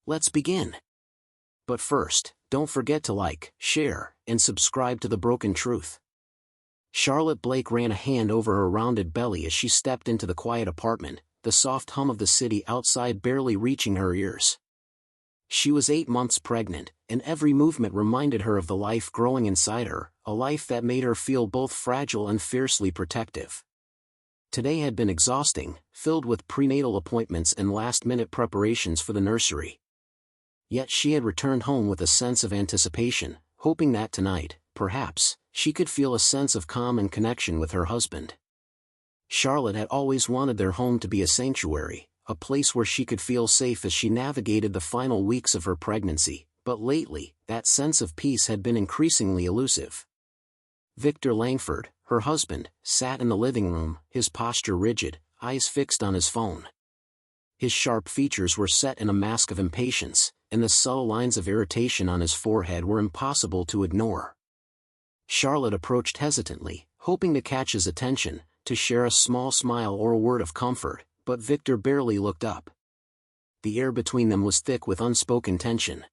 Let's begin. But first, don't forget to like, share, and subscribe to The Broken Truth. Charlotte Blake ran a hand over her rounded belly as she stepped into the quiet apartment, the soft hum of the city outside barely reaching her ears. She was 8 months pregnant, and every movement reminded her of the life growing inside her, a life that made her feel both fragile and fiercely protective. Today had been exhausting, filled with prenatal appointments and last-minute preparations for the nursery. Yet she had returned home with a sense of anticipation, hoping that tonight, perhaps, she could feel a sense of calm and connection with her husband. Charlotte had always wanted their home to be a sanctuary, a place where she could feel safe as she navigated the final weeks of her pregnancy, but lately, that sense of peace had been increasingly elusive. Victor Langford, her husband, sat in the living room, his posture rigid, eyes fixed on his phone. His sharp features were set in a mask of impatience, and the subtle lines of irritation on his forehead were impossible to ignore. Charlotte approached hesitantly, hoping to catch his attention, to share a small smile or a word of comfort, but Victor barely looked up. The air between them was thick with unspoken tension.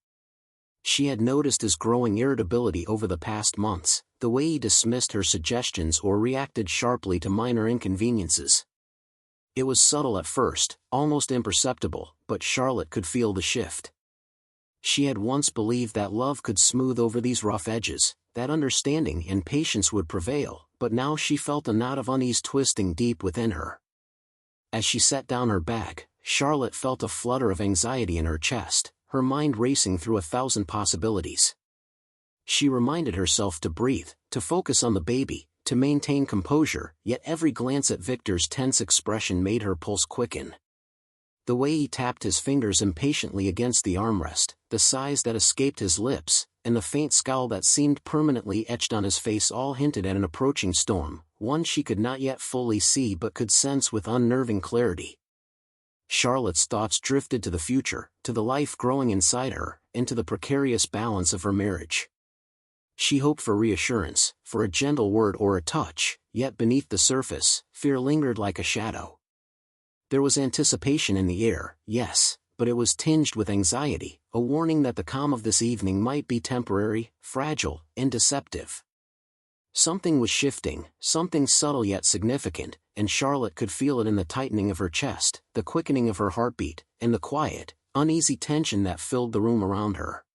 She had noticed his growing irritability over the past months, the way he dismissed her suggestions or reacted sharply to minor inconveniences. It was subtle at first, almost imperceptible, but Charlotte could feel the shift. She had once believed that love could smooth over these rough edges, that understanding and patience would prevail, but now she felt a knot of unease twisting deep within her. As she set down her bag, Charlotte felt a flutter of anxiety in her chest, her mind racing through 1,000 possibilities. She reminded herself to breathe, to focus on the baby, to maintain composure, yet every glance at Victor's tense expression made her pulse quicken. The way he tapped his fingers impatiently against the armrest, the sighs that escaped his lips, and the faint scowl that seemed permanently etched on his face all hinted at an approaching storm, one she could not yet fully see but could sense with unnerving clarity. Charlotte's thoughts drifted to the future, to the life growing inside her, and to the precarious balance of her marriage. She hoped for reassurance, for a gentle word or a touch, yet beneath the surface, fear lingered like a shadow. There was anticipation in the air, yes, but it was tinged with anxiety, a warning that the calm of this evening might be temporary, fragile, and deceptive. Something was shifting, something subtle yet significant, and Charlotte could feel it in the tightening of her chest, the quickening of her heartbeat, and the quiet, uneasy tension that filled the room around her.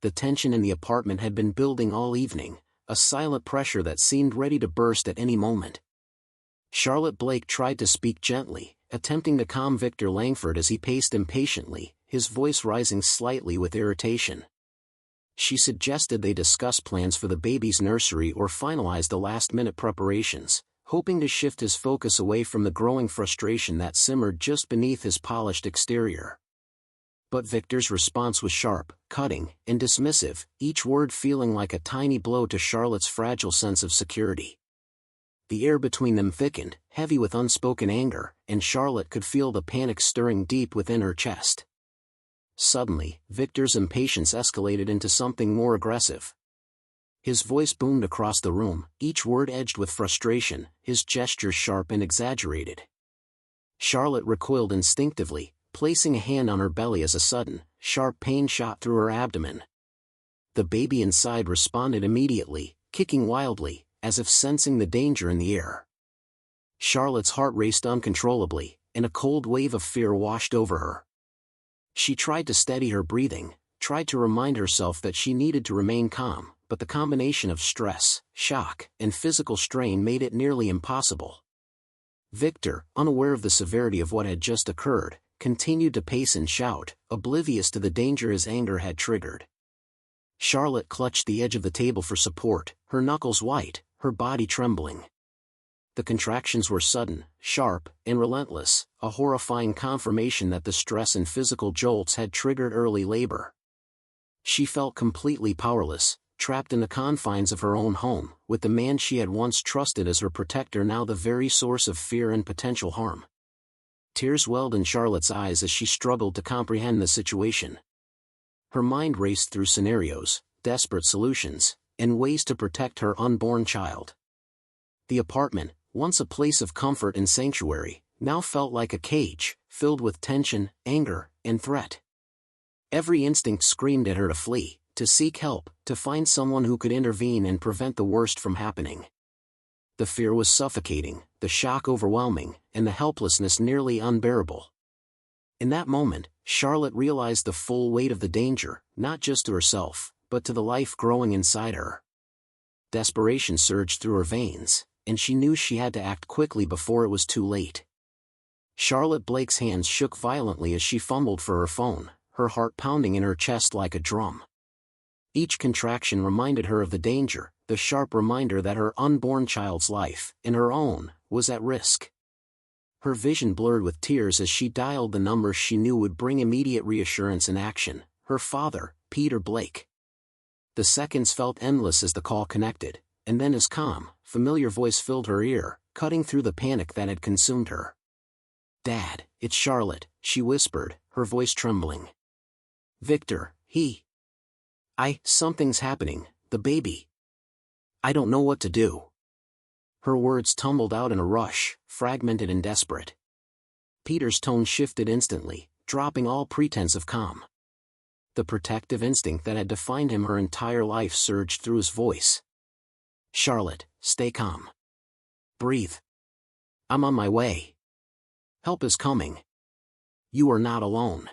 The tension in the apartment had been building all evening, a silent pressure that seemed ready to burst at any moment. Charlotte Blake tried to speak gently, attempting to calm Victor Langford as he paced impatiently, his voice rising slightly with irritation. She suggested they discuss plans for the baby's nursery or finalize the last-minute preparations, hoping to shift his focus away from the growing frustration that simmered just beneath his polished exterior. But Victor's response was sharp, cutting, and dismissive, each word feeling like a tiny blow to Charlotte's fragile sense of security. The air between them thickened, heavy with unspoken anger, and Charlotte could feel the panic stirring deep within her chest. Suddenly, Victor's impatience escalated into something more aggressive. His voice boomed across the room, each word edged with frustration, his gestures sharp and exaggerated. Charlotte recoiled instinctively, placing a hand on her belly as a sudden, sharp pain shot through her abdomen. The baby inside responded immediately, kicking wildly, as if sensing the danger in the air. Charlotte's heart raced uncontrollably, and a cold wave of fear washed over her. She tried to steady her breathing, tried to remind herself that she needed to remain calm, but the combination of stress, shock, and physical strain made it nearly impossible. Victor, unaware of the severity of what had just occurred, continued to pace and shout, oblivious to the danger his anger had triggered. Charlotte clutched the edge of the table for support, her knuckles white, her body trembling. The contractions were sudden, sharp, and relentless, a horrifying confirmation that the stress and physical jolts had triggered early labor. She felt completely powerless, trapped in the confines of her own home, with the man she had once trusted as her protector now the very source of fear and potential harm. Tears welled in Charlotte's eyes as she struggled to comprehend the situation. Her mind raced through scenarios, desperate solutions, and ways to protect her unborn child. The apartment, once a place of comfort and sanctuary, now felt like a cage, filled with tension, anger, and threat. Every instinct screamed at her to flee, to seek help, to find someone who could intervene and prevent the worst from happening. The fear was suffocating, the shock overwhelming, and the helplessness nearly unbearable. In that moment, Charlotte realized the full weight of the danger, not just to herself, but to the life growing inside her. Desperation surged through her veins, and she knew she had to act quickly before it was too late. Charlotte Blake's hands shook violently as she fumbled for her phone, her heart pounding in her chest like a drum. Each contraction reminded her of the danger, the sharp reminder that her unborn child's life, and her own, was at risk. Her vision blurred with tears as she dialed the number she knew would bring immediate reassurance and action: her father, Peter Blake. The seconds felt endless as the call connected, and then his calm, familiar voice filled her ear, cutting through the panic that had consumed her. "Dad, it's Charlotte," she whispered, her voice trembling. "Victor, something's happening, the baby. I don't know what to do." Her words tumbled out in a rush, fragmented and desperate. Peter's tone shifted instantly, dropping all pretense of calm. The protective instinct that had defined him her entire life surged through his voice. "Charlotte, stay calm. Breathe. I'm on my way. Help is coming. You are not alone."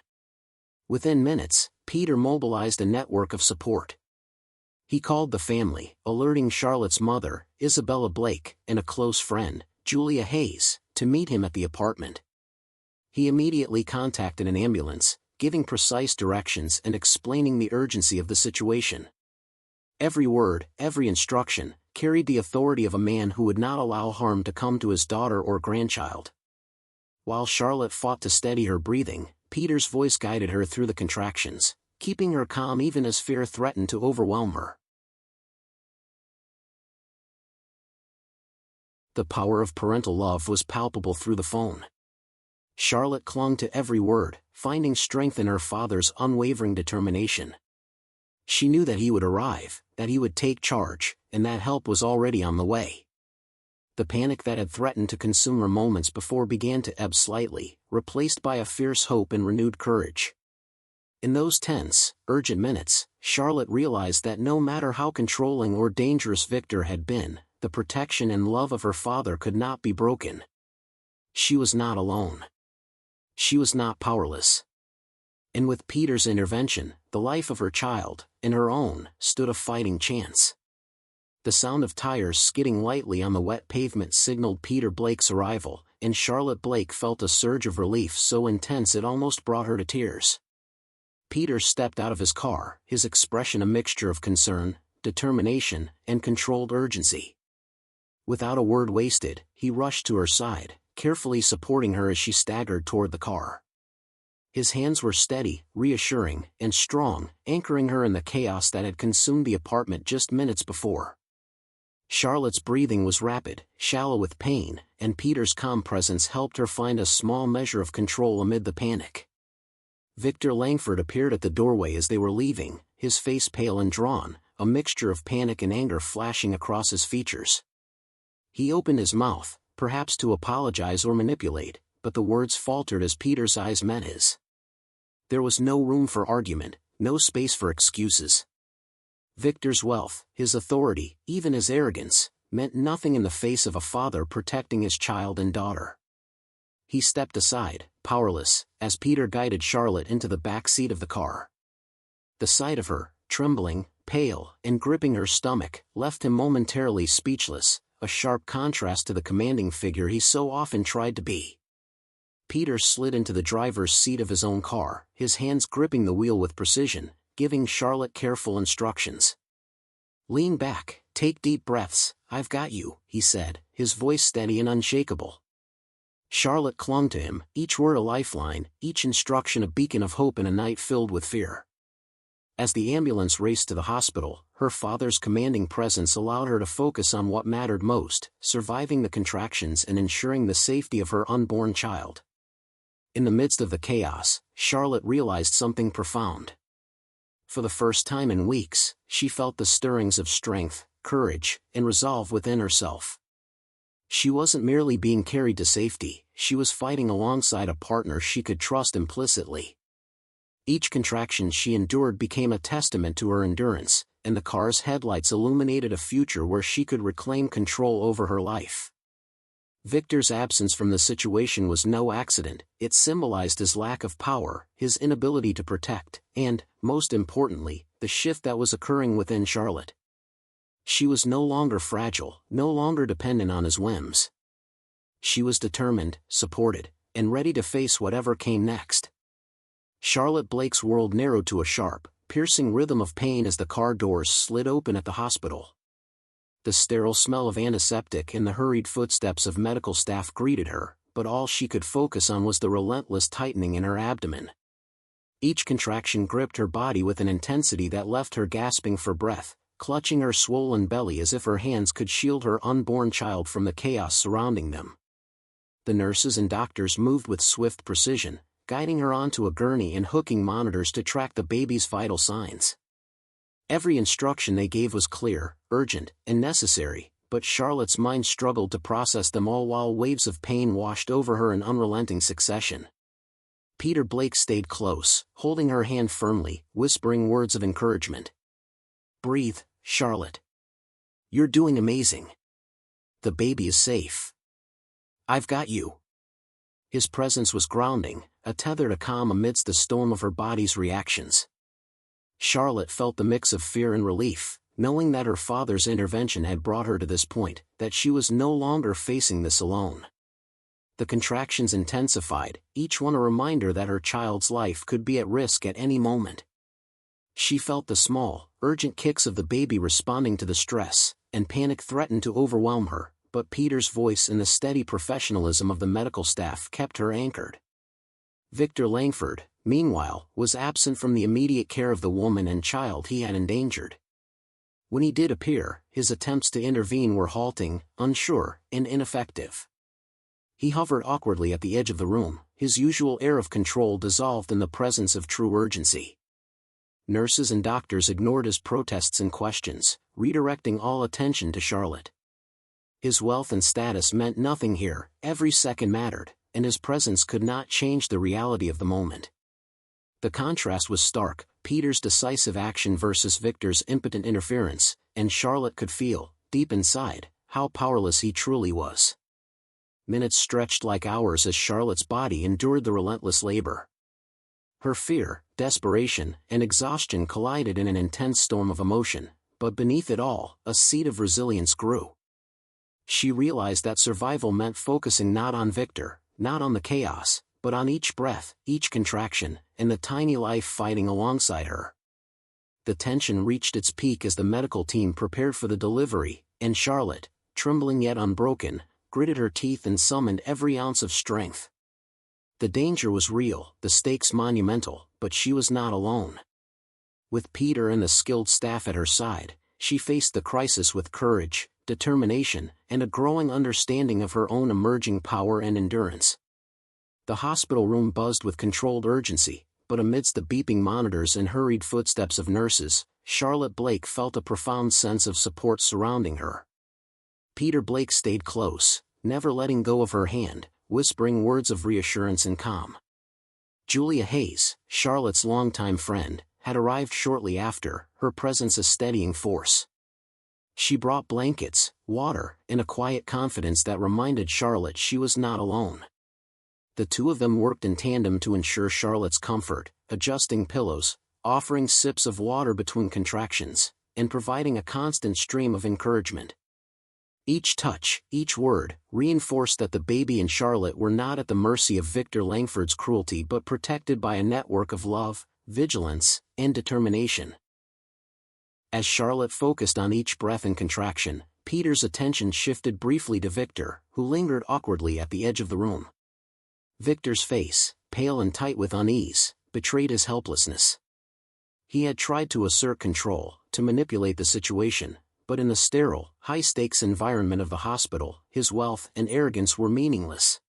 Within minutes, Peter mobilized a network of support. He called the family, alerting Charlotte's mother, Isabella Blake, and a close friend, Julia Hayes, to meet him at the apartment. He immediately contacted an ambulance, giving precise directions and explaining the urgency of the situation. Every word, every instruction, carried the authority of a man who would not allow harm to come to his daughter or grandchild. While Charlotte fought to steady her breathing, Peter's voice guided her through the contractions, keeping her calm even as fear threatened to overwhelm her. The power of parental love was palpable through the phone. Charlotte clung to every word, finding strength in her father's unwavering determination. She knew that he would arrive, that he would take charge, and that help was already on the way. The panic that had threatened to consume her moments before began to ebb slightly, replaced by a fierce hope and renewed courage. In those tense, urgent minutes, Charlotte realized that no matter how controlling or dangerous Victor had been, the protection and love of her father could not be broken. She was not alone. She was not powerless. And with Peter's intervention, the life of her child, and her own, stood a fighting chance. The sound of tires skidding lightly on the wet pavement signaled Peter Blake's arrival, and Charlotte Blake felt a surge of relief so intense it almost brought her to tears. Peter stepped out of his car, his expression a mixture of concern, determination, and controlled urgency. Without a word wasted, he rushed to her side, carefully supporting her as she staggered toward the car. His hands were steady, reassuring, and strong, anchoring her in the chaos that had consumed the apartment just minutes before. Charlotte's breathing was rapid, shallow with pain, and Peter's calm presence helped her find a small measure of control amid the panic. Victor Langford appeared at the doorway as they were leaving, his face pale and drawn, a mixture of panic and anger flashing across his features. He opened his mouth, perhaps to apologize or manipulate, but the words faltered as Peter's eyes met his. There was no room for argument, no space for excuses. Victor's wealth, his authority, even his arrogance, meant nothing in the face of a father protecting his child and daughter. He stepped aside, powerless, as Peter guided Charlotte into the back seat of the car. The sight of her, trembling, pale, and gripping her stomach, left him momentarily speechless, a sharp contrast to the commanding figure he so often tried to be. Peter slid into the driver's seat of his own car, his hands gripping the wheel with precision, giving Charlotte careful instructions. "Lean back, take deep breaths, I've got you," he said, his voice steady and unshakable. Charlotte clung to him, each word a lifeline, each instruction a beacon of hope in a night filled with fear. As the ambulance raced to the hospital, her father's commanding presence allowed her to focus on what mattered most, surviving the contractions and ensuring the safety of her unborn child. In the midst of the chaos, Charlotte realized something profound. For the first time in weeks, she felt the stirrings of strength, courage, and resolve within herself. She wasn't merely being carried to safety, she was fighting alongside a partner she could trust implicitly. Each contraction she endured became a testament to her endurance, and the car's headlights illuminated a future where she could reclaim control over her life. Victor's absence from the situation was no accident. It symbolized his lack of power, his inability to protect, and, most importantly, the shift that was occurring within Charlotte. She was no longer fragile, no longer dependent on his whims. She was determined, supported, and ready to face whatever came next. Charlotte Blake's world narrowed to a sharp, piercing rhythm of pain as the car doors slid open at the hospital. The sterile smell of antiseptic and the hurried footsteps of medical staff greeted her, but all she could focus on was the relentless tightening in her abdomen. Each contraction gripped her body with an intensity that left her gasping for breath, clutching her swollen belly as if her hands could shield her unborn child from the chaos surrounding them. The nurses and doctors moved with swift precision, guiding her onto a gurney and hooking monitors to track the baby's vital signs. Every instruction they gave was clear, urgent, and necessary, but Charlotte's mind struggled to process them all while waves of pain washed over her in unrelenting succession. Peter Blake stayed close, holding her hand firmly, whispering words of encouragement. "Breathe, Charlotte. You're doing amazing. The baby is safe. I've got you." His presence was grounding, a tether to calm amidst the storm of her body's reactions. Charlotte felt the mix of fear and relief, knowing that her father's intervention had brought her to this point, that she was no longer facing this alone. The contractions intensified, each one a reminder that her child's life could be at risk at any moment. She felt the small, urgent kicks of the baby responding to the stress, and panic threatened to overwhelm her, but Peter's voice and the steady professionalism of the medical staff kept her anchored. Victor Langford, meanwhile, was absent from the immediate care of the woman and child he had endangered. When he did appear, his attempts to intervene were halting, unsure, and ineffective. He hovered awkwardly at the edge of the room, his usual air of control dissolved in the presence of true urgency. Nurses and doctors ignored his protests and questions, redirecting all attention to Charlotte. His wealth and status meant nothing here, every second mattered, and his presence could not change the reality of the moment. The contrast was stark, Peter's decisive action versus Victor's impotent interference, and Charlotte could feel, deep inside, how powerless he truly was. Minutes stretched like hours as Charlotte's body endured the relentless labor. Her fear, desperation, and exhaustion collided in an intense storm of emotion, but beneath it all, a seed of resilience grew. She realized that survival meant focusing not on Victor, not on the chaos, but on each breath, each contraction, and the tiny life fighting alongside her. The tension reached its peak as the medical team prepared for the delivery, and Charlotte, trembling yet unbroken, gritted her teeth and summoned every ounce of strength. The danger was real, the stakes monumental, but she was not alone. With Peter and the skilled staff at her side, she faced the crisis with courage, determination, and a growing understanding of her own emerging power and endurance. The hospital room buzzed with controlled urgency, but amidst the beeping monitors and hurried footsteps of nurses, Charlotte Blake felt a profound sense of support surrounding her. Peter Blake stayed close, never letting go of her hand, whispering words of reassurance and calm. Julia Hayes, Charlotte's longtime friend, had arrived shortly after, her presence a steadying force. She brought blankets, water, and a quiet confidence that reminded Charlotte she was not alone. The two of them worked in tandem to ensure Charlotte's comfort, adjusting pillows, offering sips of water between contractions, and providing a constant stream of encouragement. Each touch, each word, reinforced that the baby and Charlotte were not at the mercy of Victor Langford's cruelty but protected by a network of love, vigilance, and determination. As Charlotte focused on each breath and contraction, Peter's attention shifted briefly to Victor, who lingered awkwardly at the edge of the room. Victor's face, pale and tight with unease, betrayed his helplessness. He had tried to assert control, to manipulate the situation, but in the sterile, high-stakes environment of the hospital, his wealth and arrogance were meaningless.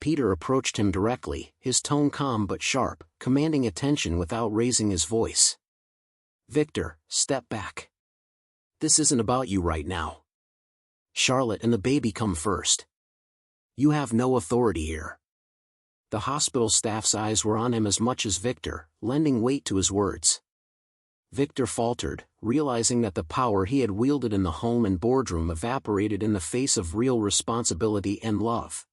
Peter approached him directly, his tone calm but sharp, commanding attention without raising his voice. "Victor, step back. This isn't about you right now. Charlotte and the baby come first. You have no authority here." The hospital staff's eyes were on him as much as Victor, lending weight to his words. Victor faltered, realizing that the power he had wielded in the home and boardroom evaporated in the face of real responsibility and love.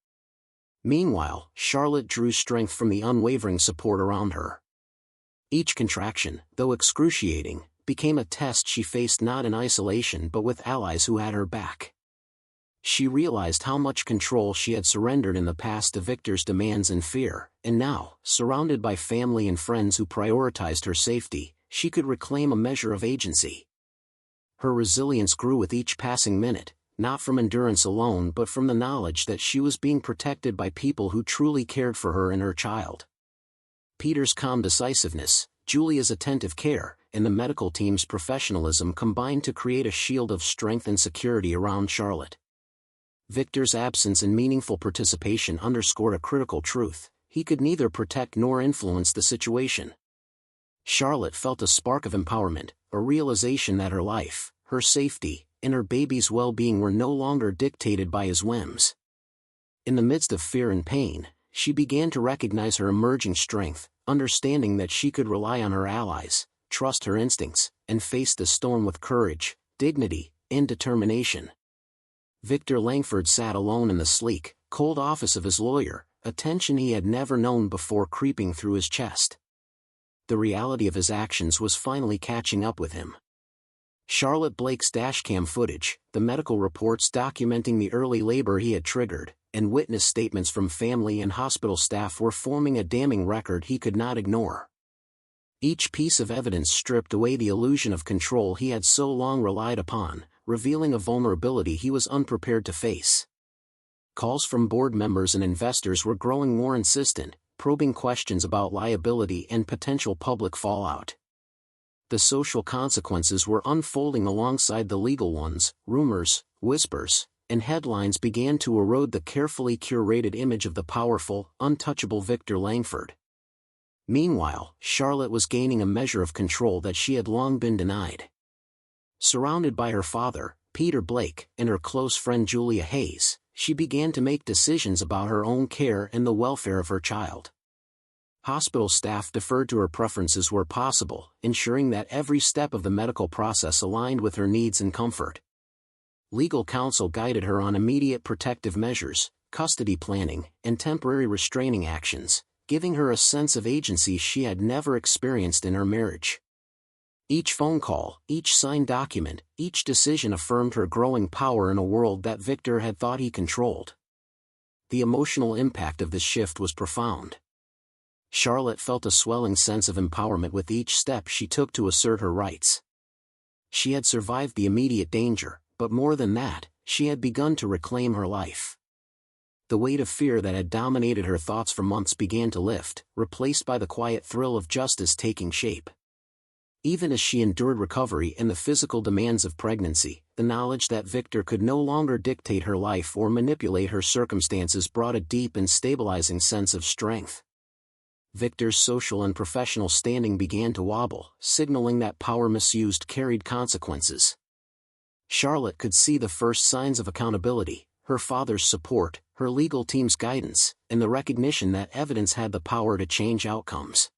Meanwhile, Charlotte drew strength from the unwavering support around her. Each contraction, though excruciating, became a test she faced not in isolation but with allies who had her back. She realized how much control she had surrendered in the past to Victor's demands and fear, and now, surrounded by family and friends who prioritized her safety, she could reclaim a measure of agency. Her resilience grew with each passing minute, not from endurance alone but from the knowledge that she was being protected by people who truly cared for her and her child. Peter's calm decisiveness, Julia's attentive care, and the medical team's professionalism combined to create a shield of strength and security around Charlotte. Victor's absence and meaningful participation underscored a critical truth: he could neither protect nor influence the situation. Charlotte felt a spark of empowerment, a realization that her life, her safety, and her baby's well-being were no longer dictated by his whims. In the midst of fear and pain, she began to recognize her emerging strength, understanding that she could rely on her allies, trust her instincts, and face the storm with courage, dignity, and determination. Victor Langford sat alone in the sleek, cold office of his lawyer, a tension he had never known before creeping through his chest. The reality of his actions was finally catching up with him. Charlotte Blake's dashcam footage, the medical reports documenting the early labor he had triggered, and witness statements from family and hospital staff were forming a damning record he could not ignore. Each piece of evidence stripped away the illusion of control he had so long relied upon, revealing a vulnerability he was unprepared to face. Calls from board members and investors were growing more insistent, probing questions about liability and potential public fallout. The social consequences were unfolding alongside the legal ones. Rumors, whispers, and headlines began to erode the carefully curated image of the powerful, untouchable Victor Langford. Meanwhile, Charlotte was gaining a measure of control that she had long been denied. Surrounded by her father, Peter Blake, and her close friend Julia Hayes, she began to make decisions about her own care and the welfare of her child. Hospital staff deferred to her preferences where possible, ensuring that every step of the medical process aligned with her needs and comfort. Legal counsel guided her on immediate protective measures, custody planning, and temporary restraining actions, giving her a sense of agency she had never experienced in her marriage. Each phone call, each signed document, each decision affirmed her growing power in a world that Victor had thought he controlled. The emotional impact of this shift was profound. Charlotte felt a swelling sense of empowerment with each step she took to assert her rights. She had survived the immediate danger, but more than that, she had begun to reclaim her life. The weight of fear that had dominated her thoughts for months began to lift, replaced by the quiet thrill of justice taking shape. Even as she endured recovery and the physical demands of pregnancy, the knowledge that Victor could no longer dictate her life or manipulate her circumstances brought a deep and stabilizing sense of strength. Victor's social and professional standing began to wobble, signaling that power misused carried consequences. Charlotte could see the first signs of accountability: her father's support, her legal team's guidance, and the recognition that evidence had the power to change outcomes.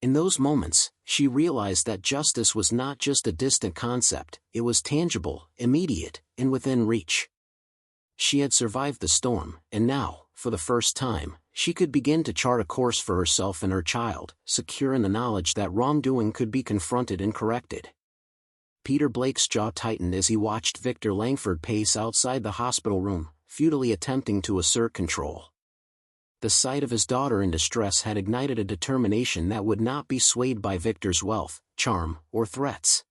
In those moments, she realized that justice was not just a distant concept, it was tangible, immediate, and within reach. She had survived the storm, and now, for the first time, she could begin to chart a course for herself and her child, secure in the knowledge that wrongdoing could be confronted and corrected. Peter Blake's jaw tightened as he watched Victor Langford pace outside the hospital room, futilely attempting to assert control. The sight of his daughter in distress had ignited a determination that would not be swayed by Victor's wealth, charm, or threats.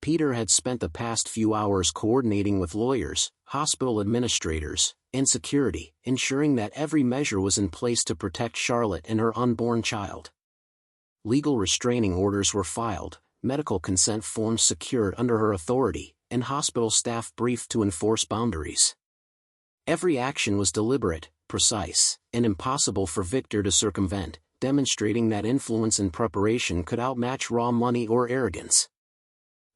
Peter had spent the past few hours coordinating with lawyers, hospital administrators, and security, ensuring that every measure was in place to protect Charlotte and her unborn child. Legal restraining orders were filed, medical consent forms secured under her authority, and hospital staff briefed to enforce boundaries. Every action was deliberate, precise, and impossible for Victor to circumvent, demonstrating that influence and preparation could outmatch raw money or arrogance.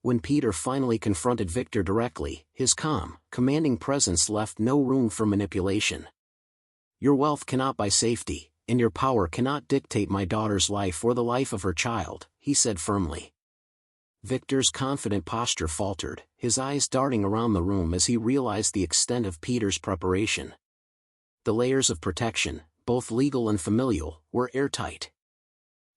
When Peter finally confronted Victor directly, his calm, commanding presence left no room for manipulation. Your wealth cannot buy safety, and your power cannot dictate my daughter's life or the life of her child, he said firmly. Victor's confident posture faltered, his eyes darting around the room as he realized the extent of Peter's preparation. The layers of protection, both legal and familial, were airtight.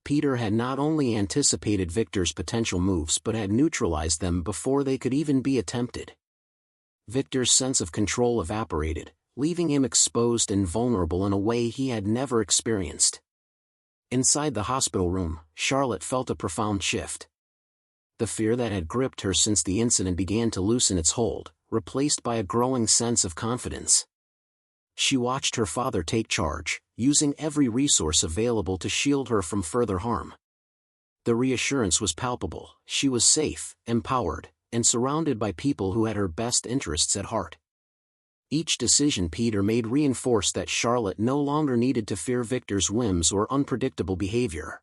Peter had not only anticipated Victor's potential moves but had neutralized them before they could even be attempted. Victor's sense of control evaporated, leaving him exposed and vulnerable in a way he had never experienced. Inside the hospital room, Charlotte felt a profound shift. The fear that had gripped her since the incident began to loosen its hold, replaced by a growing sense of confidence. She watched her father take charge, using every resource available to shield her from further harm. The reassurance was palpable: she was safe, empowered, and surrounded by people who had her best interests at heart. Each decision Peter made reinforced that Charlotte no longer needed to fear Victor's whims or unpredictable behavior.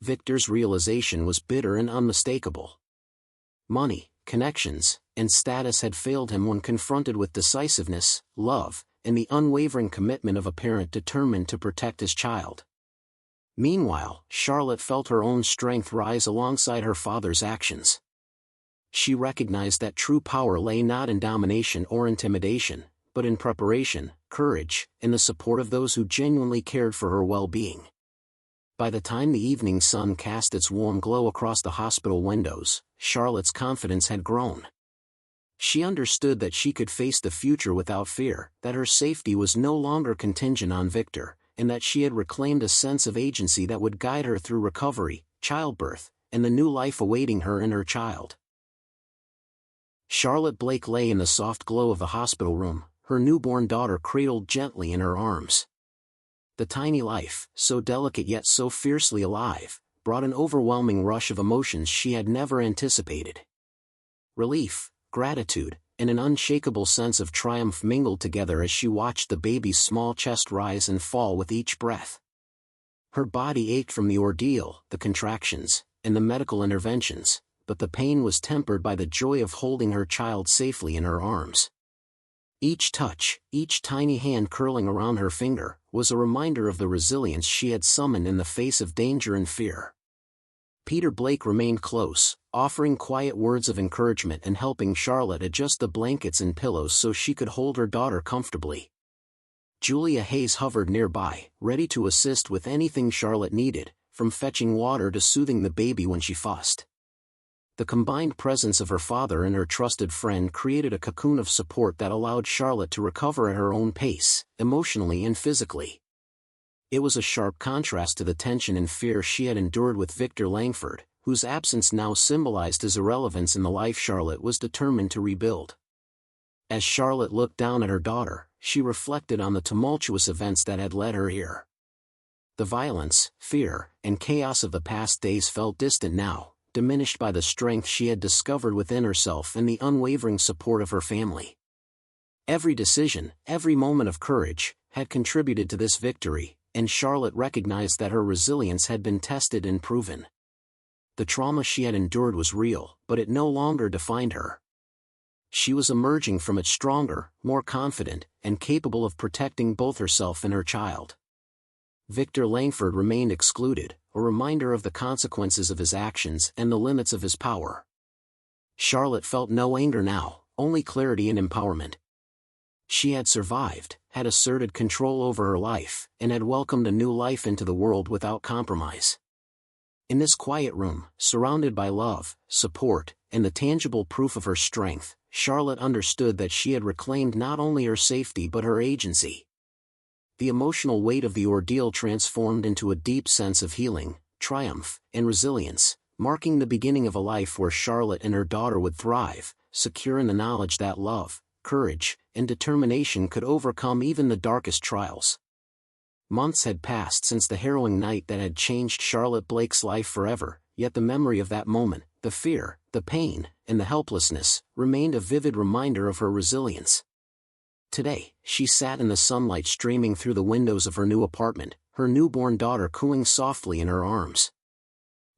Victor's realization was bitter and unmistakable. Money, connections, and status had failed him when confronted with decisiveness, love, and the unwavering commitment of a parent determined to protect his child. Meanwhile, Charlotte felt her own strength rise alongside her father's actions. She recognized that true power lay not in domination or intimidation, but in preparation, courage, and the support of those who genuinely cared for her well-being. By the time the evening sun cast its warm glow across the hospital windows, Charlotte's confidence had grown. She understood that she could face the future without fear, that her safety was no longer contingent on Victor, and that she had reclaimed a sense of agency that would guide her through recovery, childbirth, and the new life awaiting her and her child. Charlotte Blake lay in the soft glow of the hospital room, her newborn daughter cradled gently in her arms. The tiny life, so delicate yet so fiercely alive, brought an overwhelming rush of emotions she had never anticipated. Relief, gratitude, and an unshakable sense of triumph mingled together as she watched the baby's small chest rise and fall with each breath. Her body ached from the ordeal, the contractions, and the medical interventions, but the pain was tempered by the joy of holding her child safely in her arms. Each touch, each tiny hand curling around her finger, was a reminder of the resilience she had summoned in the face of danger and fear. Peter Blake remained close, offering quiet words of encouragement and helping Charlotte adjust the blankets and pillows so she could hold her daughter comfortably. Julia Hayes hovered nearby, ready to assist with anything Charlotte needed, from fetching water to soothing the baby when she fussed. The combined presence of her father and her trusted friend created a cocoon of support that allowed Charlotte to recover at her own pace, emotionally and physically. It was a sharp contrast to the tension and fear she had endured with Victor Langford, whose absence now symbolized his irrelevance in the life Charlotte was determined to rebuild. As Charlotte looked down at her daughter, she reflected on the tumultuous events that had led her here. The violence, fear, and chaos of the past days felt distant now, diminished by the strength she had discovered within herself and the unwavering support of her family. Every decision, every moment of courage, had contributed to this victory, and Charlotte recognized that her resilience had been tested and proven. The trauma she had endured was real, but it no longer defined her. She was emerging from it stronger, more confident, and capable of protecting both herself and her child. Victor Langford remained excluded, a reminder of the consequences of his actions and the limits of his power. Charlotte felt no anger now, only clarity and empowerment. She had survived, had asserted control over her life, and had welcomed a new life into the world without compromise. In this quiet room, surrounded by love, support, and the tangible proof of her strength, Charlotte understood that she had reclaimed not only her safety but her agency. The emotional weight of the ordeal transformed into a deep sense of healing, triumph, and resilience, marking the beginning of a life where Charlotte and her daughter would thrive, secure in the knowledge that love, courage, and determination could overcome even the darkest trials. Months had passed since the harrowing night that had changed Charlotte Blake's life forever, yet the memory of that moment, the fear, the pain, and the helplessness, remained a vivid reminder of her resilience. Today, she sat in the sunlight streaming through the windows of her new apartment, her newborn daughter cooing softly in her arms.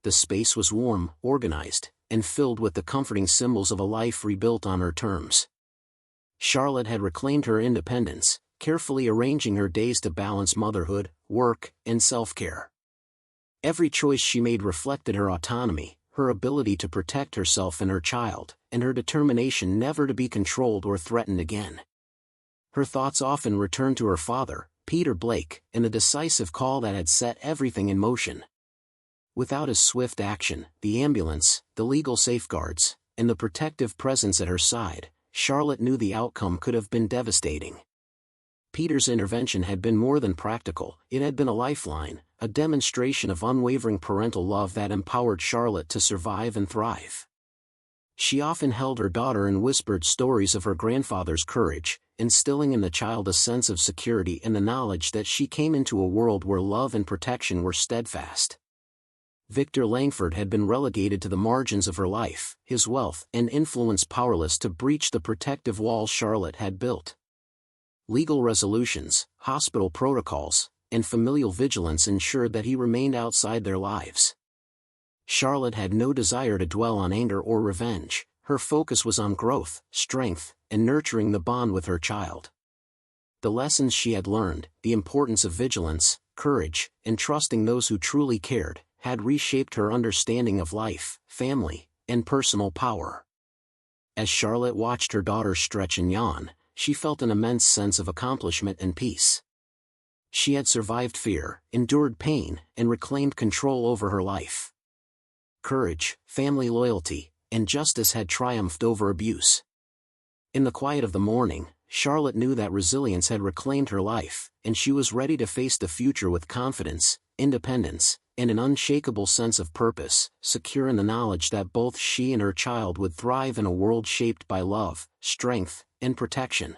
The space was warm, organized, and filled with the comforting symbols of a life rebuilt on her terms. Charlotte had reclaimed her independence, carefully arranging her days to balance motherhood, work, and self-care. Every choice she made reflected her autonomy, her ability to protect herself and her child, and her determination never to be controlled or threatened again. Her thoughts often returned to her father, Peter Blake, and the decisive call that had set everything in motion. Without his swift action, the ambulance, the legal safeguards, and the protective presence at her side, Charlotte knew the outcome could have been devastating. Peter's intervention had been more than practical, it had been a lifeline, a demonstration of unwavering parental love that empowered Charlotte to survive and thrive. She often held her daughter and whispered stories of her grandfather's courage, instilling in the child a sense of security and the knowledge that she came into a world where love and protection were steadfast. Victor Langford had been relegated to the margins of her life, his wealth and influence powerless to breach the protective walls Charlotte had built. Legal resolutions, hospital protocols, and familial vigilance ensured that he remained outside their lives. Charlotte had no desire to dwell on anger or revenge, her focus was on growth, strength, and nurturing the bond with her child. The lessons she had learned, the importance of vigilance, courage, and trusting those who truly cared, had reshaped her understanding of life, family, and personal power. As Charlotte watched her daughter stretch and yawn, she felt an immense sense of accomplishment and peace. She had survived fear, endured pain, and reclaimed control over her life. Courage, family loyalty, and justice had triumphed over abuse. In the quiet of the morning, Charlotte knew that resilience had reclaimed her life, and she was ready to face the future with confidence, independence, and an unshakable sense of purpose, secure in the knowledge that both she and her child would thrive in a world shaped by love, strength, and protection.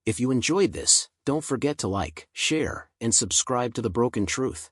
If you enjoyed this, don't forget to like, share, and subscribe to The Broken Truth.